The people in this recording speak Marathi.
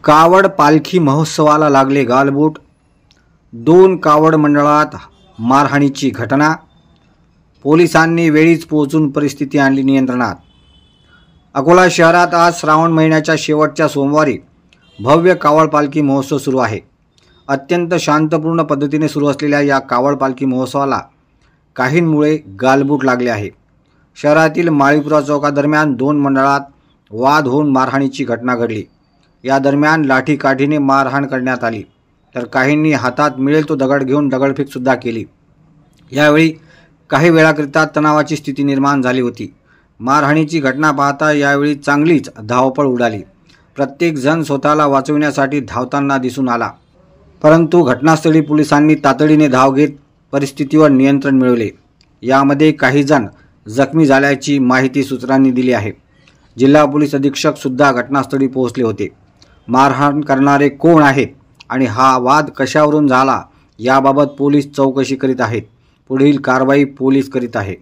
कावड पालखी महोत्सवाला लागले गालबोट। 2 कावड मंडळात मारहाणीची घटना। पोलिसांनी वेळीच पोहोचून परिस्थिती आणली नियंत्रणात। अकोला शहरात आज श्रावण महिन्याच्या शेवटच्या सोमवारी भव्य कावड पालखी महोत्सव सुरू आहे। अत्यंत शांतपूर्ण पद्धतीने सुरू असलेल्या या कावड पालखी महोत्सवाला काहींमुळे गालबोट लागले आहे। शहरातील माळीपुरा चौकादरम्यान 2 मंडळात वाद होऊन मारहाणीची घटना घडली। या दरम्यान लाठीकाठीने मारहाण करण्यात आली, तर काहींनी हातात मिळेल तो दगड घेऊन दगडफेक सुद्धा केली। यावेळी काही वेळाकरिता तणावाची स्थिती निर्माण झाली होती। मारहाणीची घटना पाहता यावेळी चांगलीच धावपळ उडाली। प्रत्येक जण स्वतःला वाचविण्यासाठी धावताना दिसून आला, परंतु घटनास्थळी पोलिसांनी तातडीने धाव घेत परिस्थितीवर नियंत्रण मिळवले। यामध्ये काही जण जखमी झाल्याची माहिती सूत्रांनी दिली आहे। जिल्हा पोलीस अधीक्षक सुद्धा घटनास्थळी पोहोचले होते। मारहाण करणारे कोण आहेत आणि हा वाद कशावरून झाला याबाबत पोलीस चौकशी करीत आहेत। पुढील कारवाई पोलीस करीत आहेत।